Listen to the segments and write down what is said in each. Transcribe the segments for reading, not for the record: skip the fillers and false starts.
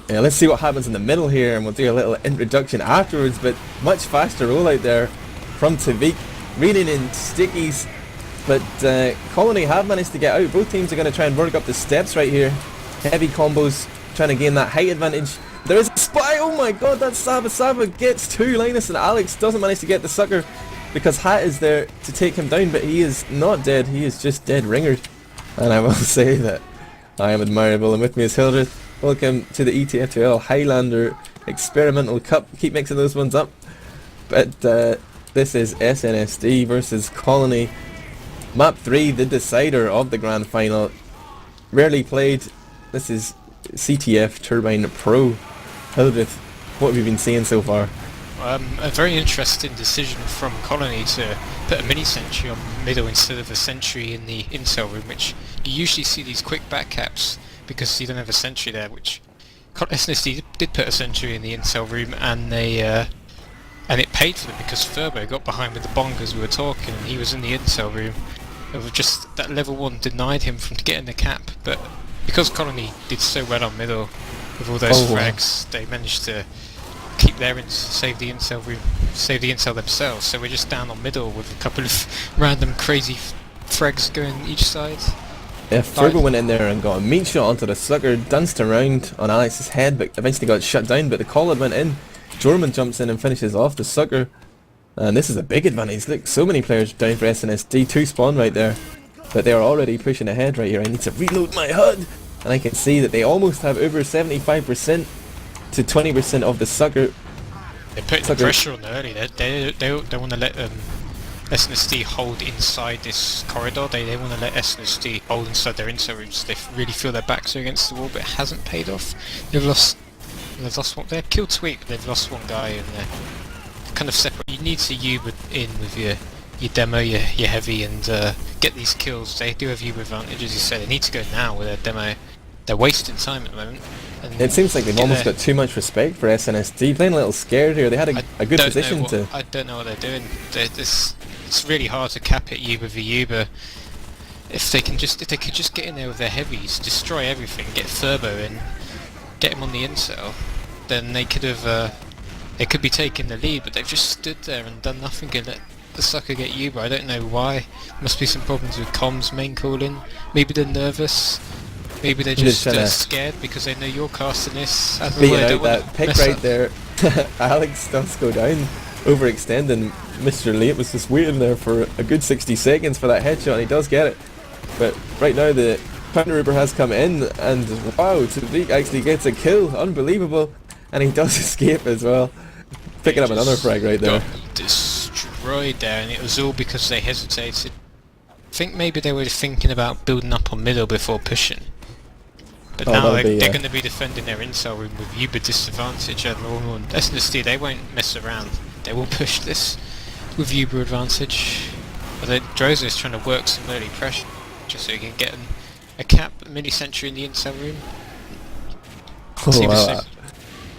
Yeah, let's see what happens in the middle here, and we'll do a little introduction afterwards, but much faster rollout there from TviQ, reading in stickies, but Colony have managed to get out. Both teams are going to try and work up the steps right here. Heavy combos, trying to gain that height advantage. There is a spy, oh my god, that SabaSaba gets two. Linus and Alex doesn't manage to get the sucker because Hat is there to take him down, but he is not dead, he is just dead ringered. And I will say that I am Admirable, and with me is Hildreth. Welcome to the ETF2L Highlander Experimental Cup. Keep mixing those ones up. But this is SNSD versus Colony. Map 3, the decider of the grand final. Rarely played. This is CTF Turbine Pro. Hildreth, what have you been seeing so far? A very interesting decision from Colony to put a mini sentry on middle instead of a sentry in the intel room, which you usually see these quick back caps because you don't have a sentry there, which SNSD did put a sentry in the intel room, and they and it paid for them because Furbo got behind with the bongers we were talking, and he was in the intel room. It was just that level 1 denied him from getting the cap, but because Colony did so well on middle with all those frags, they managed to keep their save the intel themselves. So we're just down on middle with a couple of random crazy frags going each side. Yeah, Furbo went in there and got a meat shot onto the sucker, danced around on Alex's head, but eventually got shut down. But the collar went in. Jorman jumps in and finishes off the sucker. And this is a big advantage. Look, so many players down for SNSD. 2 spawn right there. But they are already pushing ahead right here. I need to reload my HUD. And I can see that they almost have over 75% to 20% of the sucker. They're putting pressure on early. They want to let SNSD hold inside this corridor. They want to let SNSD hold inside their intel rooms. They really feel their backs are against the wall, but it hasn't paid off. They've lost one. They've killed Tweak, but they've lost one guy, and they're kind of separate. You need to Uber in with your demo, your heavy, and get these kills. They do have Uber advantage, as you said. They need to go now with their demo. They're wasting time at the moment. And it seems like they've almost got too much respect for SNSD. Playing a little scared here. They had a good position to. I don't know what they're doing. It's really hard to cap it Uber v Uber. If they could just get in there with their heavies, destroy everything, get Furbo in, get him on the intel, then they could have. They could be taking the lead, but they've just stood there and done nothing and let the sucker get Uber. I don't know why. Must be some problems with comms main calling. Maybe they're nervous. Maybe they're just scared because they know you're casting this. Beating out that pick right there. Alex does go down, overextending. MrLate was just waiting there for a good 60 seconds for that headshot, and he does get it. But right now the counter has come in, and wow, TviQ actually gets a kill. Unbelievable. And he does escape as well. Picking up another frag right there. Got destroyed there, and it was all because they hesitated. I think maybe they were thinking about building up on middle before pushing. But now they're going to be defending their intel room with Uber disadvantage and SNSD. They won't mess around. They will push this with Uber advantage. But droso is trying to work some early pressure just so he can get a cap, a mini sentry in the intel room.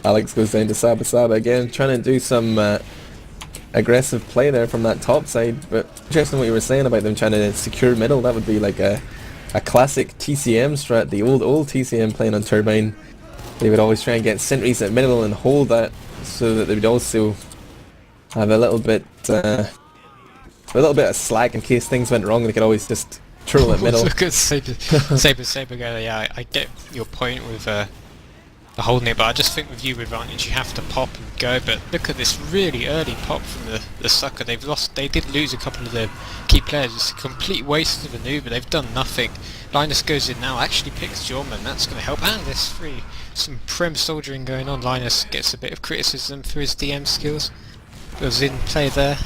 Alex goes down to SabaSaba again, trying to do some aggressive play there from that top side. But interesting what you were saying about them trying to secure middle. That would be like a classic TCM strat, the old TCM playing on Turbine. They would always try and get sentries at middle and hold that, so that they would also have a little bit of slack in case things went wrong. They could always just troll at middle. Look at SabaSaba go. Yeah, I get your point with holding it, but I just think with you advantage you have to pop and go. But look at this really early pop from the sucker. They did lose a couple of their key players. It's a complete waste of an Uber. They've done nothing. Linus goes in now, actually picks Jorman. That's going to help. And there's some prim soldiering going on. Linus gets a bit of criticism for his DM skills. Goes in play there.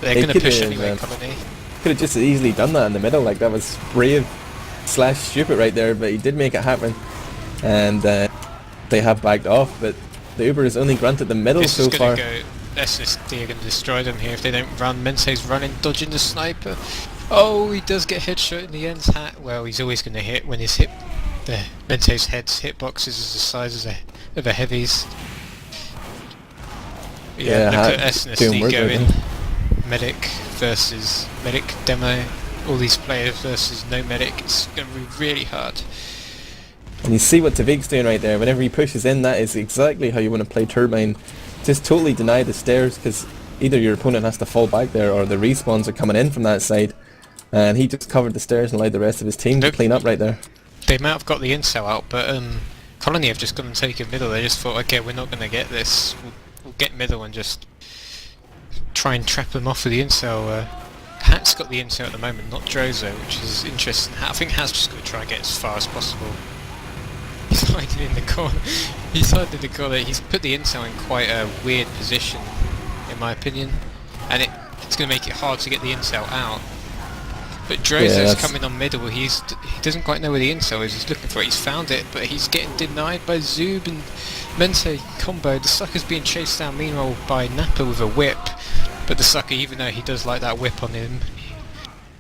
They're going to push anyway, Colony. Could have just as easily done that in the middle. Like, that was brave / stupid right there, but he did make it happen. And they have backed off, but the Uber is only granted the middle so far. SNSD are going to destroy them here if they don't run. Mente's running, dodging the sniper. Oh, he does get headshot in the end. Well, he's always going to hit when his Mente's head's hitbox is the size of a heavy's. Yeah, look at SNSD going. Medic versus medic demo. All these players versus no medic. It's going to be really hard. And you see what TviQ's doing right there. Whenever he pushes in, that is exactly how you want to play Turbine. Just totally deny the stairs, because either your opponent has to fall back there or the respawns are coming in from that side. And he just covered the stairs and allowed the rest of his team to clean up right there. They might have got the incel out, but Colony have just gone and taken middle. They just thought, okay, we're not going to get this. We'll get middle and just try and trap them off with the incel. Hat's got the incel at the moment, not Droso, which is interesting. I think Hat's just got to try and get as far as possible. He's hiding in the corner. He's hiding in the corner. He's put the incel in quite a weird position, in my opinion, and it's going to make it hard to get the incel out. But Droso's coming on middle. He doesn't quite know where the incel is. He's looking for it. He's found it, but he's getting denied by Zoob and Mente combo. The Sucker's being chased down meanwhile by nappr with a whip. But the Sucker, even though he does like that whip on him,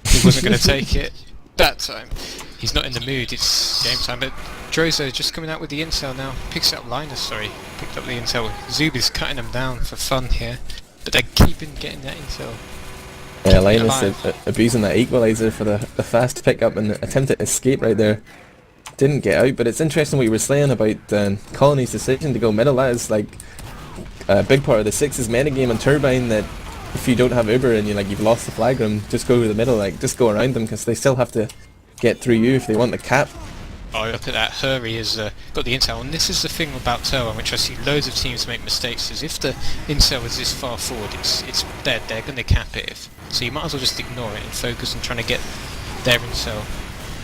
he wasn't going to take it that time. He's not in the mood. It's game time. But Droso just coming out with the incel now. Picks up Linus, sorry. Picked up the incel. Zoob is cutting him down for fun here. But they're keeping getting that incel. Yeah, Linus abusing that equalizer for the fast pickup and attempted escape right there. Didn't get out, but it's interesting what you were saying about Colony's decision to go middle. That is like a big part of the Sixes metagame on Turbine, that if you don't have Uber and you've lost the flag room, just go to the middle, like just go around them, because they still have to get through you if they want the cap. Oh, look at that. Hurri has got the intel, and this is the thing about Turbine, which I see loads of teams make mistakes, is if the intel is this far forward, it's dead. They're going to cap it. So you might as well just ignore it and focus on trying to get their intel.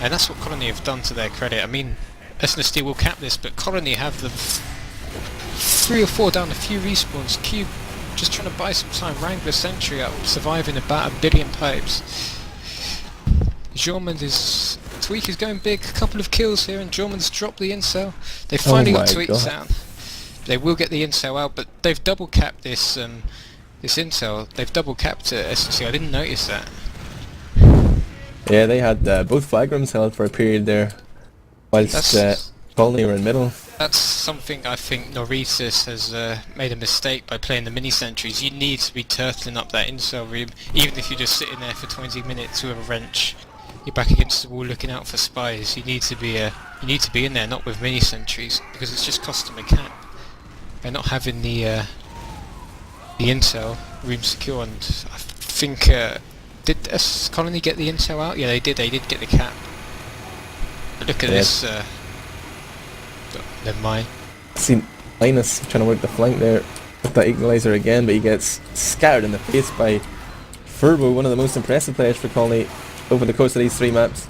And that's what Colony have done to their credit. I mean, SNSD will cap this, but Colony have the 3 or 4 down, a few respawns. Cube just trying to buy some time, Wrangler sentry up, surviving about 1 billion pipes. Jormund is... TviQ is going big, a couple of kills here, and Jormund's dropped the incel. They finally got TviQ down. They will get the incel out, but they've double capped this this intel. They've double capped SNSD. I didn't notice that. Yeah, they had both flag rooms held for a period there, whilst Colony were in middle. That's something I think noretus has made a mistake by playing the mini sentries. You need to be turtling up that incel room, even if you're just sitting there for 20 minutes with a wrench. You're back against the wall looking out for spies. You need to be in there, not with mini sentries, because it's just cost them a cap. They're not having the intel room secure, and I think did Colony get the intel out? Yeah, they did. They did get the cap. But look at this. Never mind. See Linus trying to work the flank there with that equalizer again, but he gets scattered in the face by Furbo, one of the most impressive players for Colony over the course of these 3 maps.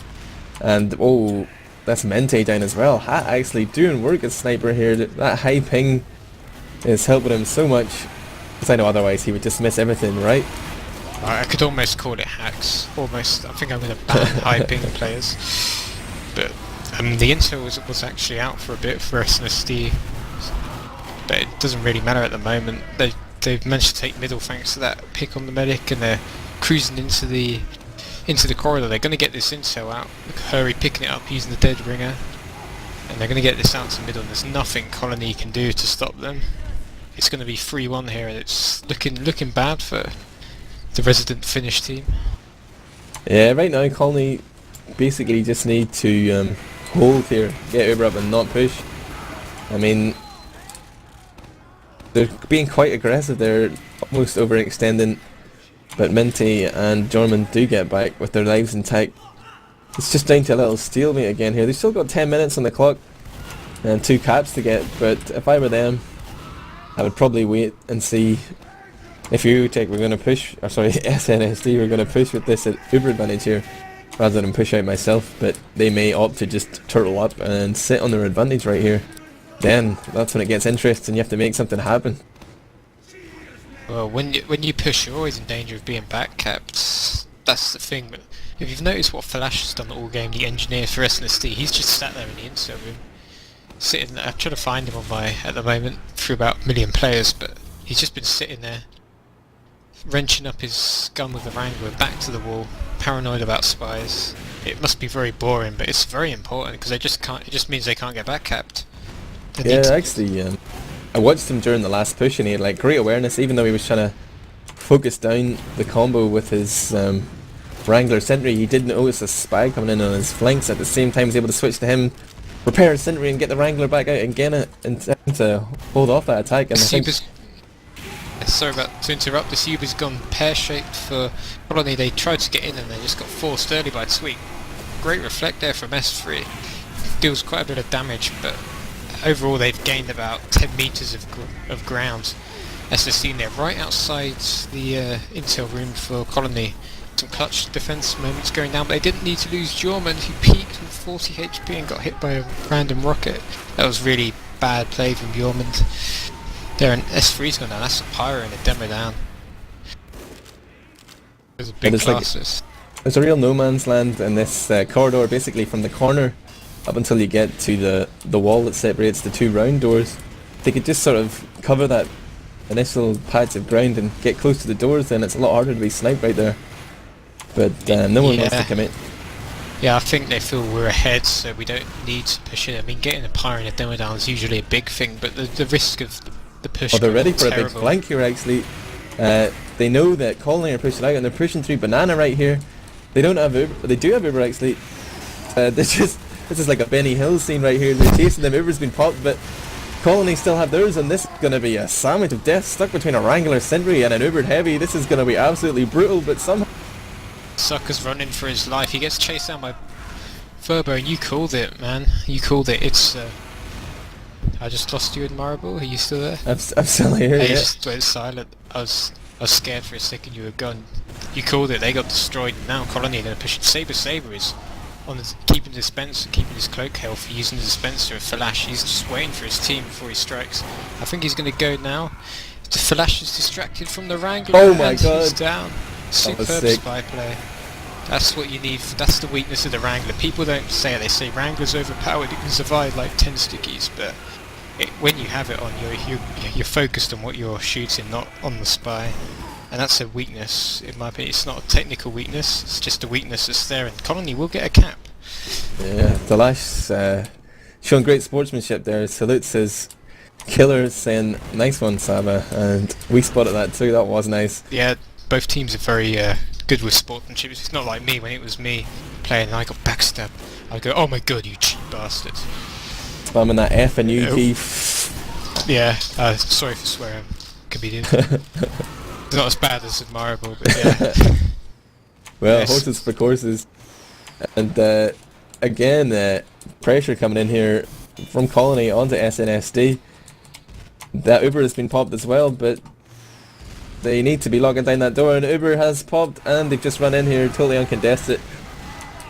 And oh, that's mente down as well. Hat actually doing work as sniper here. That high ping is helping him so much, because I know otherwise he would just miss everything, right? I could almost call it hacks. Almost. I think I'm going to ban high ping players. But the intel was actually out for a bit for SNSD, but it doesn't really matter at the moment. They've managed to take middle thanks to that pick on the medic, and they're cruising into the corridor. They're going to get this intel out. Look, Hurri picking it up using the dead ringer, and they're going to get this out to middle, and there's nothing Colony can do to stop them. It's going to be 3-1 here, and it's looking bad for the resident Finnish team. Yeah, right now Colony basically just need to hold here, get Uber up and not push. I mean, they're being quite aggressive, they're almost overextending, but mente and Jormund do get back with their lives intact. It's just down to a little stalemate again here. They've still got 10 minutes on the clock and 2 caps to get, but if I were them, I would probably wait and see. If you take, we're going to push, or sorry, SNSD, we're going to push with this Uber advantage here, rather than push out myself, but they may opt to just turtle up and sit on their advantage right here. Then, that's when it gets interesting, you have to make something happen. Well, when you push, you're always in danger of being backcapped. That's the thing, but if you've noticed what Thalash has done all game, the engineer for SNSD, he's just sat there in the insert room, sitting there. I'm trying to find him at the moment, through about 1 million players, but he's just been sitting there, wrenching up his gun with the Wrangler, back to the wall, paranoid about spies. It must be very boring, but it's very important, because they just can't. It just means they can't get backcapped. Yeah, actually, I watched him during the last push, and he had like great awareness, even though he was trying to focus down the combo with his Wrangler sentry. He did notice a spy coming in on his flanks. At the same time, he was able to switch to him, repair his sentry and get the Wrangler back out again and to hold off that attack. And I think sorry to interrupt, the zoob has gone pear-shaped for Colony. They tried to get in and they just got forced early by TviQ. Great reflect there from S3. Deals quite a bit of damage, but overall they've gained about 10 meters of ground. As they've seen, they're right outside the intel room for Colony. Some clutch defense moments going down, but they didn't need to lose Jorman, who peaked with 40 HP and got hit by a random rocket. That was really bad play from Jormund. There, and S3's gone down. That's a pyro and a demo down. There's a big classes. There's a real no man's land in this corridor, basically from the corner up until you get to the wall that separates the two round doors. If they could just sort of cover that initial patch of ground and get close to the doors, then it's a lot harder to be sniped right there. But no one wants to commit. Yeah, I think they feel we're ahead, so we don't need to push it. I mean, getting a pyro and a demo down is usually a big thing, but the risk of the push. Oh, they're ready for a big flank here, actually. They know that Colony are pushing out, and they're pushing through Banana right here. They don't have Uber. They do have Uber, actually. This is like a Benny Hill scene right here. They're chasing them. Uber's been popped, but Colony still have theirs, and this is going to be a sandwich of death stuck between a Wrangler Sentry and an Ubered Heavy. This is going to be absolutely brutal, but somehow Sucker's running for his life. He gets chased down by Furbo, and you called it, man. You called it. It's I just lost you, Admirable. Are you still there? I'm still here. You just went silent. I was scared for a second you were gone. You called it. They got destroyed. Now Colony are going to push it. SabaSaba is on keeping the dispenser, keeping his cloak health, using the dispenser of Thalash. He's just waiting for his team before he strikes. I think he's going to go now. The Thalash is distracted from the Wrangler. Oh my god! He's down. Superb spy play. That's what you need. That's the weakness of the Wrangler. People don't say it. They say Wrangler's overpowered. It can survive like 10 stickies, but when you have it on, you're focused on what you're shooting, not on the spy. And that's a weakness, in my opinion. It's not a technical weakness. It's just a weakness that's there. And Colony will get a cap. Yeah, Thalash showing great sportsmanship there. Salutes his killers, saying nice one, Saba, and we spotted that too. That was nice. Yeah. Both teams are very good with sportsmanship. It's not like me when it was me playing and I got backstabbed. I'd go, oh my god, you cheap bastard. Spamming that F and U key. Yeah, sorry for swearing, comedian. It's not as bad as Admirable, but yeah. Well, yes. Horses for courses. And again, pressure coming in here from Colony onto SNSD. That Uber has been popped as well, but they need to be locking down that door, and Uber has popped, and they've just run in here totally uncontested.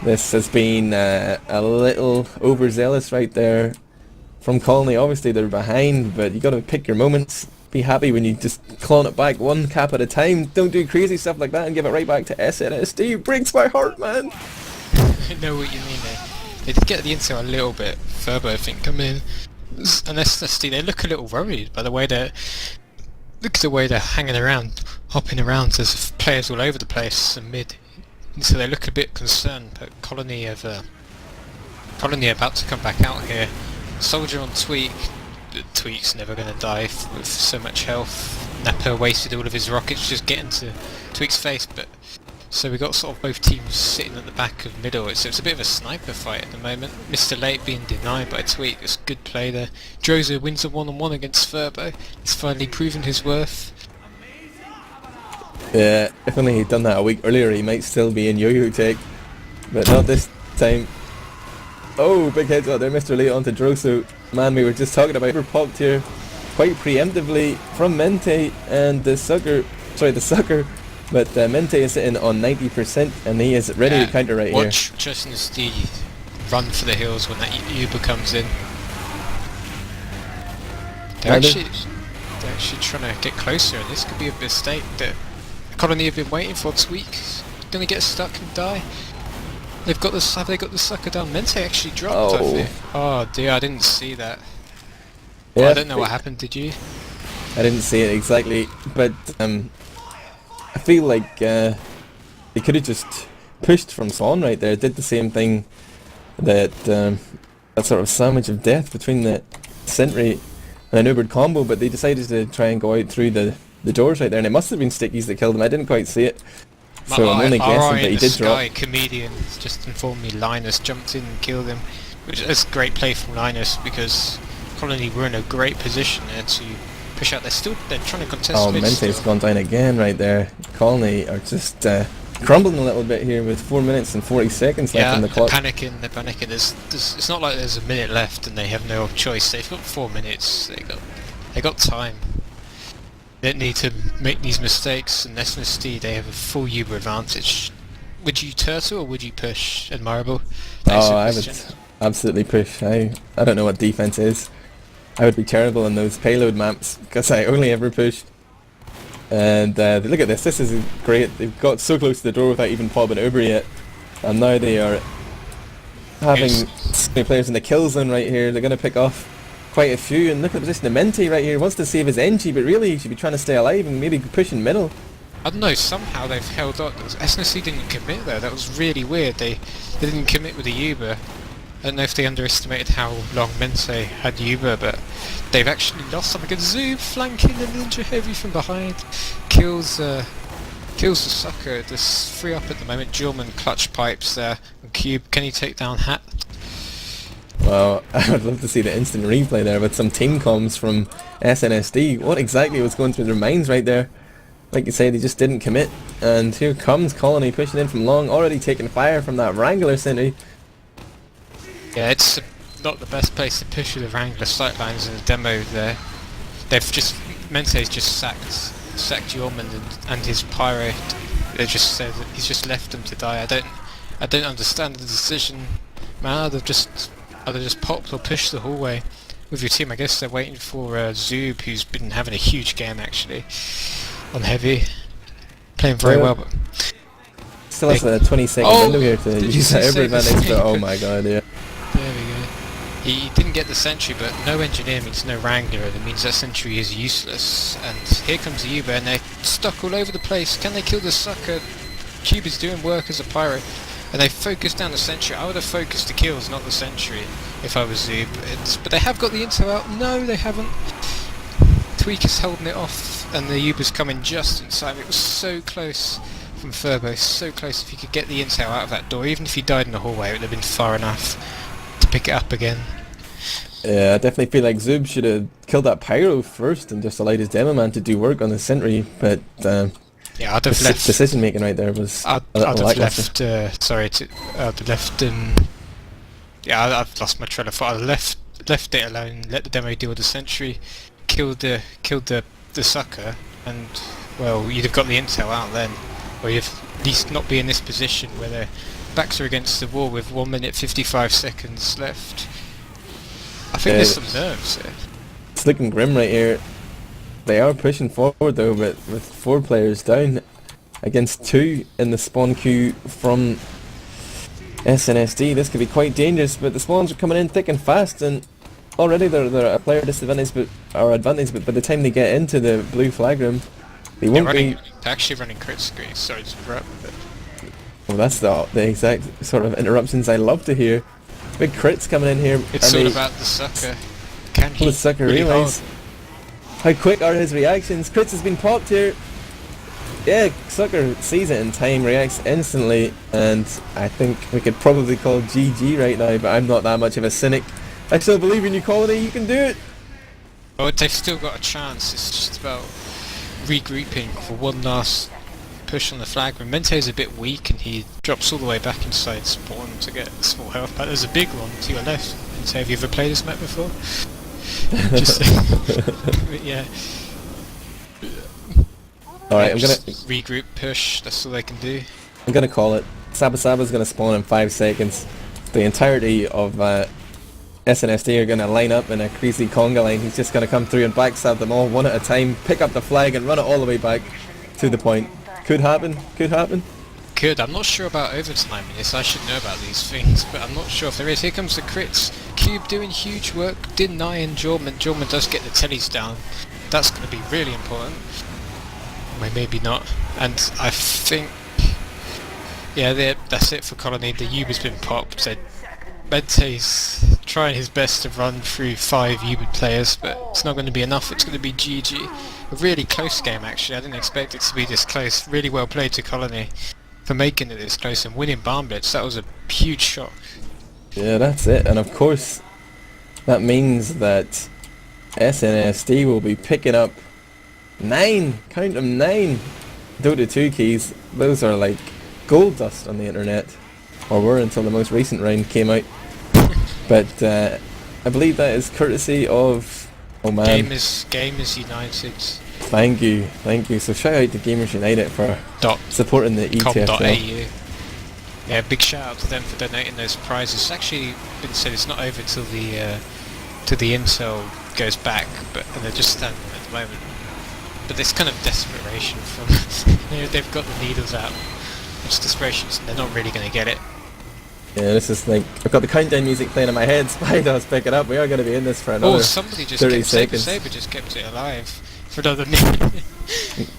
This has been a little overzealous right there from Colony. Obviously they're behind, but you got to pick your moments. Be happy when you just clone it back one cap at a time. Don't do crazy stuff like that and give it right back to SNSD. Breaks my heart, man. I know what you mean there. They did get the intel a little bit. Furbo, I think, come in. And SNSD, they look a little worried by the way they're... Look at the way they're hanging around, hopping around. There's players all over the place and mid. And so they look a bit concerned, but Colony are about to come back out here. Soldier on TviQ. TviQ's never going to die with so much health. nappr wasted all of his rockets just getting to TviQ's face, but so we got sort of both teams sitting at the back of middle. It's a bit of a sniper fight at the moment. MrLate being denied by TviQ. It's good play there. Droso wins a one-on-one against Furbo. He's finally proven his worth. Yeah, if only he'd done that a week earlier, he might still be in yo-yo tech, but not this time. Oh, big headshot there, MrLate onto droso. Man, we were just talking about Uber popped here quite preemptively from Mente and TheSucker. But Mente is sitting on 90% and he is ready to counter right here. Watch SNSD run for the hills when that Uber comes in. They're actually trying to get closer, and this could be a mistake that Colony have been waiting for. TviQ gonna get stuck and die. Have they got the sucker down? Mente actually dropped, I think. Oh dear, I didn't see that. Yeah, I don't know what happened, did you? I didn't see it exactly, but I feel like they could have just pushed from spawn right there. Did the same thing that that sort of sandwich of death between the sentry and an Ubered combo, but they decided to try and go out through the doors right there, and it must have been stickies that killed him. I didn't quite see it, so I'm only guessing that he did drop. Comedian just informed me Linus jumped in and killed him. which is great play from Linus because Colony were in a great position there to push out. They're trying to contest. Oh, mid Mente's still. gone down again right there. Colony are just crumbling a little bit here with 4 minutes and 40 seconds left on the clock. They're panicking. It's not like there's a minute left and they have no choice. They've got 4 minutes. They got time. They don't need to make these mistakes. And SNSD, they have a full Uber advantage. Would you turtle or would you push Admirable? Oh, I would absolutely push. I don't know what defense is. I would be terrible in those payload maps because I only ever pushed. And look at this. This is great. They've got so close to the door without even popping Uber yet, and now they are having so many players in the kill zone right here. They're going to pick off quite a few. And look at the position of Mente right here. Wants to save his NG, but really he should be trying to stay alive and maybe push in middle. I don't know, somehow they've held on. SNSD didn't commit there, that was really weird. They didn't commit with the Uber. I don't know if they underestimated how long Mente had Uber, but they've actually lost some. Again, Zoob flanking the Ninja Heavy from behind. Kills the Sucker. There's 3 up at the moment. German clutch pipes there. And Cube, can he take down Hat? Well, I would love to see the instant replay there with some team comms from SNSD. What exactly was going through their minds right there? Like you say, they just didn't commit. And here comes Colony pushing in from long, already taking fire from that Wrangler sentry. Yeah, it's not the best place to push with the Wrangler sightlines in the demo there. Mente's just sacked Yormund and his pyro. They just said that he's just left them to die. I don't understand the decision. Man, either just popped or pushed the hallway with your team. I guess they're waiting for Zoob, who's been having a huge game actually on heavy, playing very well. But still has a 20-second window here to use that Uber advantage. But oh my god, yeah. There we go. He didn't get the sentry, but no engineer means no Wrangler. That means that sentry is useless. And here comes the Uber, and they're stuck all over the place. Can they kill the Sucker? Cube is doing work as a pyro, and they focused down the sentry. I would have focused the kills, not the sentry, if I was Zoob. But they have got the intel out. No, they haven't. TviQ is holding it off, and the Uber's coming just in time. It was so close from Furbo, so close. If you could get the intel out of that door, even if he died in the hallway, it would have been far enough to pick it up again. Yeah, I definitely feel like Zoob should have killed that pyro first and just allowed his demo man to do work on the sentry, but yeah, I'd have left. Decision making right there was I'd have left. Yeah, I've lost my trail of thought. I left it alone, let the demo deal with the sentry, killed the Sucker, and well, you'd have got the intel out then, or you'd at least not be in this position where their backs are against the wall with 1 minute 55 seconds left. I think there's some nerves here. It's looking grim right here. They are pushing forward though, but with 4 players down against 2 in the spawn queue from SNSD, this could be quite dangerous. But the spawns are coming in thick and fast, and already they're a player disadvantage, advantage. But by the time they get into the blue flag room, they won't be. They're actually running crit screens. Sorry to interrupt. Well, that's the exact sort of interruptions I love to hear. Big crits coming in here. It's all about the Sucker. Can he? The Sucker realise how quick are his reactions? Crits has been popped here. Yeah, Sucker sees it in time, reacts instantly, and I think we could probably call GG right now, but I'm not that much of a cynic. I still believe in you, Colony, you can do it! Oh, they've still got a chance. It's just about regrouping for one last push on the flag. When Mente's a bit weak and he drops all the way back inside spawn to get small health back. There's a big one to your left. Mente, have you ever played this map before? Just yeah. Alright, I'm gonna regroup, push, that's all they can do. I'm gonna call it. SabaSaba's gonna spawn in 5 seconds. The entirety of SNSD are gonna line up in a crazy conga line. He's just gonna come through and backstab them all one at a time, pick up the flag and run it all the way back to the point. Could happen, could happen. Could, I'm not sure about overtime in this. I should know about these things, but I'm not sure if there is. Here comes the crits. Cube doing huge work, denying Jorman. Jorman does get the tellies down. That's going to be really important. Maybe not. And I think, yeah, that's it for Colony. The Uber's been popped. Mente's trying his best to run through 5 Uber players, but it's not going to be enough. It's going to be GG. A really close game, actually. I didn't expect it to be this close. Really well played to Colony for making it this close and winning Barn Blitz. That was a huge shock. Yeah, that's it. And of course, that means that SNSD will be picking up 9, count them, 9 Dota 2 keys. Those are like gold dust on the internet, or were until the most recent round came out. But I believe that is courtesy of, oh man, Gamers United. Thank you. So shout out to Gamers United for supporting the ETF2L. Yeah, big shout out to them for donating those prizes. It's actually been said it's not over till the intel goes back, and they're just standing at the moment. But this kind of desperation from they've got the needles out. It's desperation. They're not really going to get it. Yeah, this is like, I've got the countdown music playing in my head. Spider's pick it up. We are going to be in this for another 30 seconds. Somebody just Saber just kept it alive for another minute.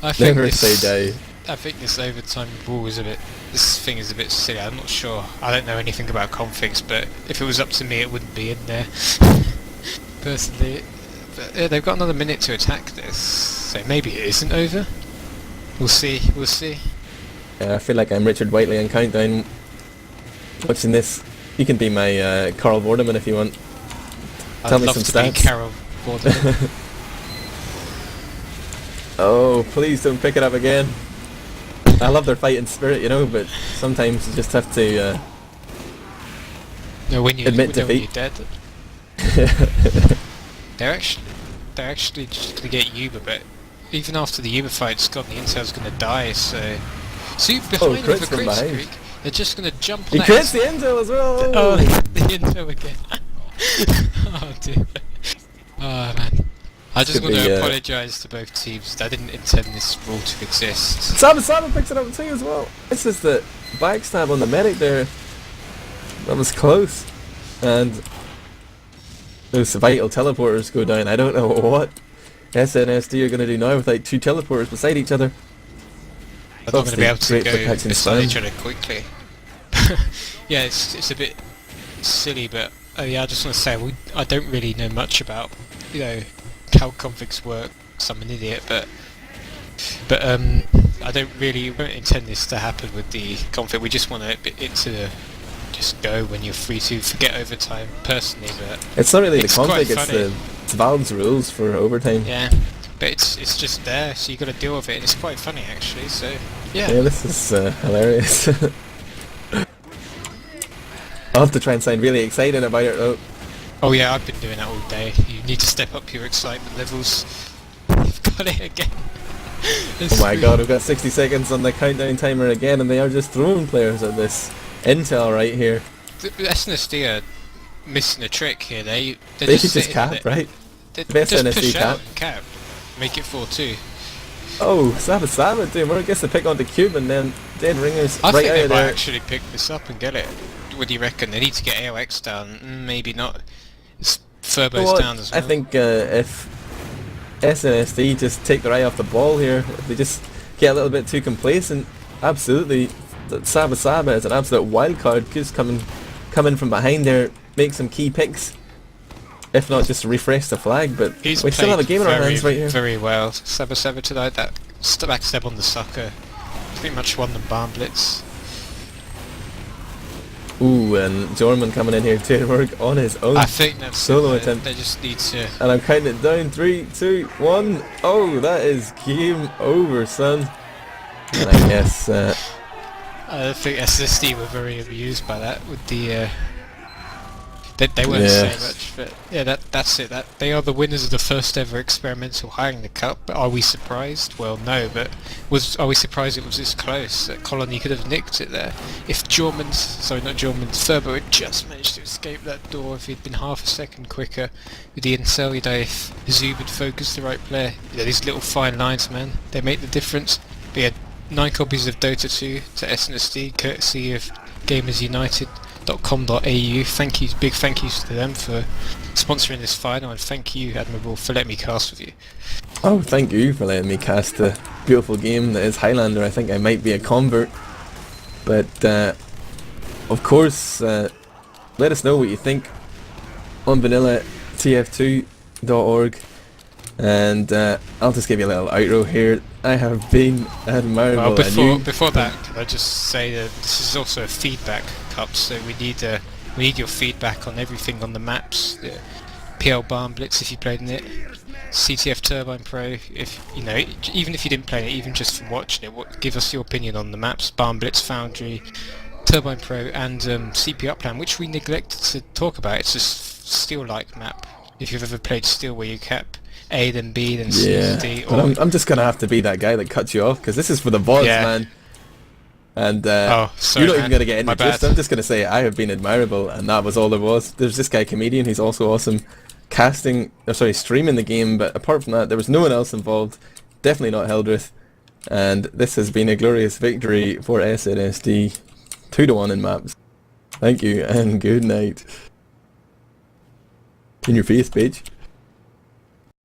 I think Never say die. I think this overtime rule is this thing is a bit silly. I'm not sure. I don't know anything about configs, but if it was up to me, it wouldn't be in there. Personally, but yeah, they've got another minute to attack this, so maybe it isn't over. We'll see. Yeah, I feel like I'm Richard Whiteley on Countdown. Watching this, you can be my Carl Vorderman if you want. Tell me some stats. I'd love to be Carl Vorderman. Oh, please don't pick it up again. I love their fighting spirit, you know, but sometimes you just have to admit defeat. When you're dead. They're actually just gonna get Uber, but even after the Uber fight's gone, the intel's gonna die. So behind with a crit streak, they're just gonna jump. He crits the intel as well. Oh, the intel again. Oh dear. Oh man. I just want to apologise to both teams. I didn't intend this rule to exist. SabaSaba picks it up too as well. This is the backstab on the medic there. That was close. And those vital teleporters go down. I don't know what SNSD are going to do now with like 2 teleporters beside each other. They're not going to be able to go beside each other quickly. Yeah, it's a bit silly, but yeah, I just want to say I don't really know much about, you know, how configs work. So I'm an idiot, but I don't intend this to happen with the config. We just want it to just go when you're free to forget overtime. Personally, but it's not really the config; it's Valve's rules for overtime. Yeah, but it's just there, so you got to deal with it. And it's quite funny actually. So yeah. Yeah, this is hilarious. I'll have to try and sound really excited about it though. Oh yeah, I've been doing that all day. You need to step up your excitement levels. You've got it again. Oh my god, we've got 60 seconds on the countdown timer again, and they are just throwing players at this intel right here. The SNSD are missing a trick here. They should just cap, right? Just push out and cap. Make it 4-2. Oh, SabaSaba doing well. I guess they pick on the cube and then Dead Ringer's right out there. I think they might actually pick this up and get it. What do you reckon? They need to get AOX down. Maybe not. It's Furbo's down as well. I think if SNSD just take their eye off the ball here, if they just get a little bit too complacent, absolutely, SabaSaba is an absolute wild card. Just come in from behind there, make some key picks. If not, just refresh the flag. But we still have a game in our hands right here. Very well. SabaSaba tonight. That backstab on the sucker pretty much won the barn blitz. Ooh, and Jorman coming in here to work on his own. I think that's solo attempt. They just need to. And I'm counting it down. 3, 2, 1. Oh, that is game over, son. And I guess. I think SSD were very amused by that with the. They weren't saying much, but yeah, that's it. That they are the winners of the first ever experimental Highlander Cup. But are we surprised? Well, no. But are we surprised it was this close? That Colony could have nicked it there. If Furbo had just managed to escape that door, if he'd been half a second quicker with the incel, you know, if Zoob had focused the right player, you know, these little fine lines, man, they make the difference. But yeah, 9 copies of Dota 2 to SNSD, courtesy of Gamers United. .com.au. Thank you, big thank yous to them for sponsoring this final, and thank you, Admirable, for letting me cast with you. Oh, thank you for letting me cast a beautiful game that is Highlander. I think I might be a convert, but of course, let us know what you think on VanillaTV2.org, and I'll just give you a little outro here. I have been Admirable. Well, before that, can I just say that this is also a feedback cup, so we need We need your feedback on everything on the maps. The PL Barn Blitz if you played in it. CTF Turbine Pro, if you know, even if you didn't play it, even just from watching it, give us your opinion on the maps. Barn Blitz, Foundry, Turbine Pro, and CP Upland, which we neglected to talk about. It's a steel-like map. If you've ever played steel, where you cap A, then B, then C, then D. Or But I'm just gonna have to be that guy that cuts you off because this is for the VODs, man. And oh, sorry, you're not even going to get into my this. bad. I'm just going to say I have been Admirable, and that was all there was. There's this guy Comedian, he's also awesome, streaming the game, but apart from that, there was no one else involved. Definitely not Hildreth. And this has been a glorious victory for SNSD. 2-1 in maps. Thank you, and good night. In your face, bitch.